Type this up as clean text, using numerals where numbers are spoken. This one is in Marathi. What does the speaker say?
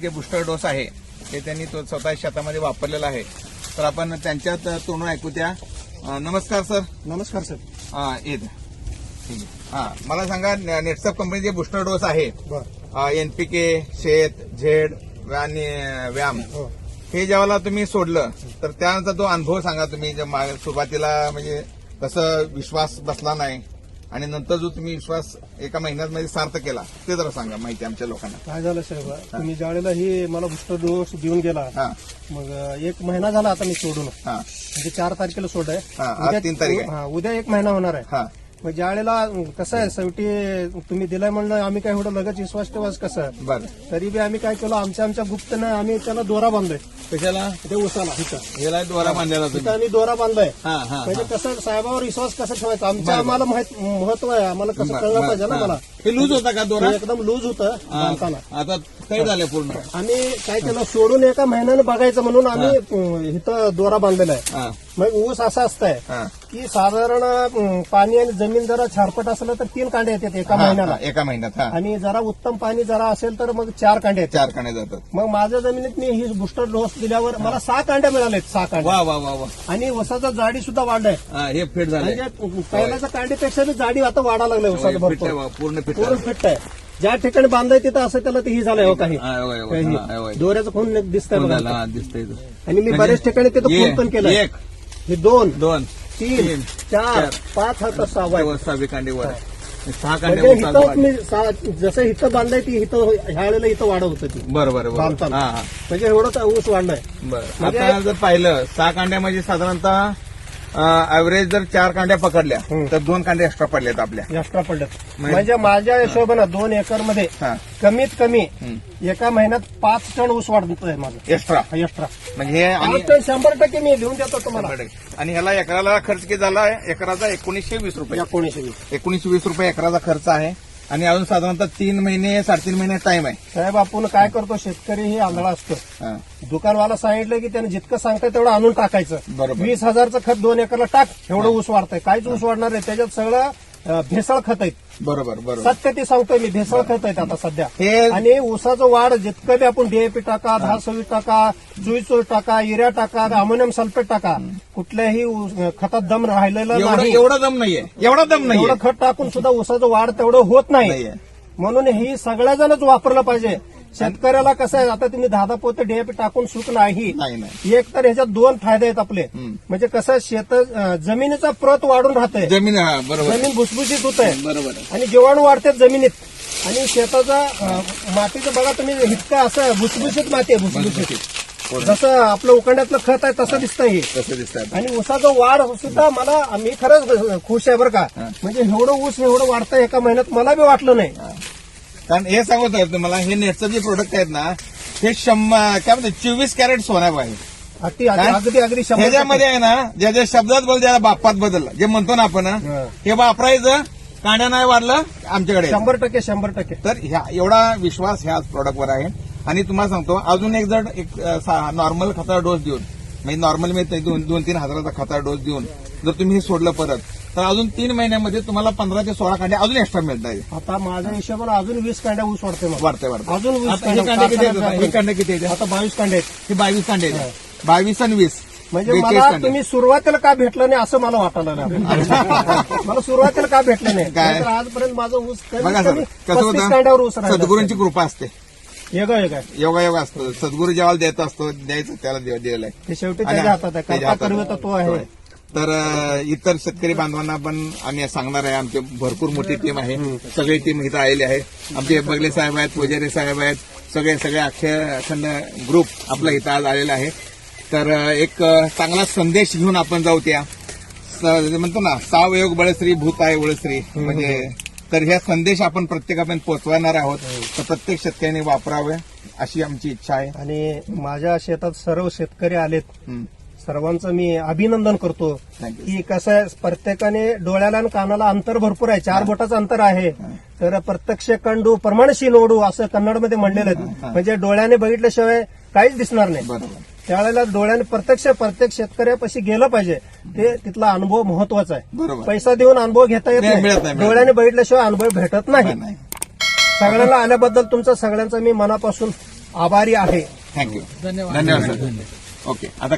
जे बूस्टर डोस आहे ते त्यांनी तो स्वतः शेतामध्ये वापरलेला आहे. तर आपण त्यांच्यात तोंडून ऐकू त्या. नमस्कार सर. नमस्कार सर. येत ठीक आहे. मला सांगा, नेटसप कंपनीचे बूस्टर डोस आहे एनपीके, शेत, झेड आणि व्यायाम, हे जेव्हा तुम्ही सोडलं तर त्यानंतर तो अनुभव सांगा तुम्ही. सुरुवातीला म्हणजे कसं विश्वास बसला नाही आणि नंतर जो तुम्ही विश्वास एका महिन्यात मध्ये सार्थ केला ते जरा सांगा माहिती आमच्या लोकांना. काय झालं साहेब, तुम्ही ज्यावेळेला ही मला बूस्टर डोस देऊन गेला, मग 1 महिना झाला आता मी सोडून. म्हणजे 4 तारखेला सोडाय, आज 3 तारीख आहे. उद्या 1 महिना होणार आहे. मग ज्यावेळेला कसं आहे, शेवटी तुम्ही दिलाय म्हणलं आम्ही काय एवढं लगेच विश्वास ठेवाच कसं. बरं. तरी बी आम्ही काय केलं, आमच्या गुप्तनं आम्ही त्याला दोरा बांधलोय. कशाला? ते उसाला ह्याला दोरा बांधलेला तिथं आम्ही दोरा बांधलाय. म्हणजे म्हणजे कसं साहेबावर विश्वास कसा ठेवायचा, आम्हाला महत्व आहे, आम्हाला कसं कळलं पाहिजे ना. मला हे लूज होता का दोरा? एकदम लूज होतं बांधताना. आता काही झालं पूर्ण. आम्ही काय केलं, सोडून 1 महिन्यानं बघायचं म्हणून आम्ही इथं दोरा बांधलेला आहे. मग ऊस असा असतंय की साधारण पाणी आणि जमीन जरा छारपट असलं तर 3 कांडे येतात एका महिन्यात. आणि जरा उत्तम पाणी जरा असेल तर मग 4 कांडे येतात. 4 कांडे जातात. मग माझ्या जमिनीत मी ही बूस्टर डोस दिल्यावर मला 6 कांड्या मिळालेत. 6 कांड्या. वा वा वा वा. आणि ऊसाचा जाडी सुद्धा वाढलाय. हे फिट झालं. म्हणजे पहिल्याच्या कांडीपेक्षा बी जाडी आता वाढायला लागलाय ऊसाचं भरपूर. पूर्ण फिट आहे. ज्या ठिकाणी बांधाय तिथं असं त्याला ते ही झालंय. काही दोऱ्याचं खून दिसतंय बघा. दिसतंय. आणि मी बऱ्याच ठिकाणी तिथं खून पण केलंय. हे 2, 3, 4, 5 हात 6 कांडे वर. 6 कांडे जसं इथं बांधाय ती इथं ह्या वेळेला इथं वाढत होतं ती. बरोबर. म्हणजे एवढं ऊस वाढलाय. बरं. आता जर पाहिलं 6 कांड्या म्हणजे साधारणतः ऍव्हरेज जर 4 कांड्या पकडल्या तर 2 कांडे एक्स्ट्रा पडल्यात आपल्या. एक्स्ट्रा पडल्यात. म्हणजे माझ्या हिशोबानं 2 एकरमध्ये कमीत कमी एका महिन्यात 5 टन ऊस वाढतोय माझं एक्स्ट्रा. म्हणजे 5 टन 100% मी लिहून देतो तुम्हाला. आणि ह्याला एकराला खर्च किती झाला आहे? एकराचा 1920 रुपये. 1920 रुपये एकराचा खर्च आहे. आणि अजून साधारणतः 3 महिने 3.5 महिने टाइम आहे. साहेब, आपण काय करतो, शेतकरी हे आंधळा असतो. दुकानवाला सांगितलं की त्याने जितकं सांगतंय तेवढं आणून टाकायचं. 20,000चं खत 2 एकरला टाक, एवढं ऊस वाढतंय. काहीच ऊस वाढणार आहे, त्याच्यात सगळं भेसळ खत आहेत. बरोबर. सत्य ते सांगतोय मी, भेसळ खत आहेत आता सध्या. आणि ऊसाचं वाढ जितकं बी आपण डीएपी टाका, 10-26 टाका, 24 टाका, युरिया टाका, अमोनियम सल्फेट टाका, कुठल्याही खतात दम राहिलेला नाही. एवढा दम नाहीये. एवढं खत टाकून सुद्धा ऊसाचं वाढ तेवढं होत नाही. म्हणून ही सगळ्या जणच वापरलं पाहिजे. शेतकऱ्याला कसं आहे, आता तुम्ही 10 पोते डीएपी टाकून सुख नाही. एक तर ह्याच्यात 2 फायदे आहेत आपले. म्हणजे कसं शेत जमिनीचा प्रत वाढून राहते, जमीन भुसभुशीत होत आहे. बरोबर. आणि जीवाणू वाढतात जमिनीत. आणि शेताचा मातीचं बघा तुम्ही, इतकं असं भुसभुशीत माती आहे. भुसभुशीत जसं आपलं उकंड्यातलं खत आहे तसं दिसतंय हे. आणि ऊसाचं वाढ सुद्धा मी खरंच खुश आहे बरं का. म्हणजे एवढं ऊस एवढं वाढतंय एका महिन्यात मला बी वाटलं नाही. कारण हे सांगत आहे तुम्हाला, हे नेटचं जे प्रोडक्ट आहेत ना, हे काय म्हणतात 24 कॅरेट सोना आहे. अगदी ह्याच्यामध्ये आहे ना, ज्या शब्दात बदल, ज्या बापात बदल जे म्हणतो ना आपण, हे वापरायचं. कांड्या नाही वाढलं आमच्याकडे 100%. तर एवढा विश्वास ह्या प्रोडक्टवर आहे. आणि तुम्हाला सांगतो, अजून एक जर नॉर्मल खताचा डोस देऊन, म्हणजे नॉर्मल मी 2-3 हजाराचा खताचा डोस देऊन जर तुम्ही हे सोडलं परत, तर अजून 3 महिन्यामध्ये तुम्हाला 15 ते 16 कांड्या अजून एक्स्ट्रा मिळतात. आता माझ्या हिशोबाने अजून 20 कांड्या ऊस वाढते. अजून 20 कांड्या किती आहेत? आता 22 कांडे आहेत. हे 22 कांडे आहेत. 22 आणि 20 म्हणजे मला तुम्ही सुरुवातीला का भेटलं नाही असं मला वाटायला लागलं. मला सुरुवातीला का भेटलं नाही, काय आजपर्यंत माझं ऊस 35 कांड्यावर ऊस राहिला. सद्गुरूंची कृपा असते. योगा असतो. सद्गुरू जेव्हा देत असतो, द्यायचं त्याला दिलंय. ते शेवटी त्याच्या हातात आहे. तो आहे. तर इतर शेतकरी बांधवांना पण आम्ही सांगणार आहे, आमची भरपूर मोठी टीम आहे. सगळी टीम इथं आलेली आहे. आमचे बगले साहेब आहेत, पुजारी साहेब आहेत, सगळे अखंड ग्रुप आपला इथं आज आलेला आहे. तर एक चांगला संदेश घेऊन आपण जाऊ. त्या म्हणतो ना, सावयोग बळश्री भूत आहे वळश्री. म्हणजे तर ह्या संदेश आपण प्रत्येकापर्यंत पोहोचवणार आहोत. तर प्रत्येक शेतकऱ्यांनी वापरावे अशी आमची इच्छा आहे. आणि माझ्या शेतात सर्व शेतकरी आलेत, सर्वांचं मी अभिनंदन करतो. की कसं आहे, प्रत्येकाने डोळ्याला आणि कानाला अंतर भरपूर आहे. 4 बोटाचं अंतर आहे. तर प्रत्यक्ष कंडू परमाणशी नोडू असं कन्नडमध्ये म्हणलेलं आहे. म्हणजे डोळ्याने बघितल्याशिवाय काहीच दिसणार नाही. त्यावेळेला डोळ्याने प्रत्येक शेतकऱ्यापाशी गेलं पाहिजे. ते तिथला अनुभव महत्वाचा आहे. पैसा देऊन अनुभव घेता येत नाही, डोळ्याने बघितल्याशिवाय अनुभव भेटत नाही. सगळ्यांना आल्याबद्दल तुमचा सगळ्यांचा मी मनापासून आभारी आहे. थँक्यू. धन्यवाद सर. ओके आता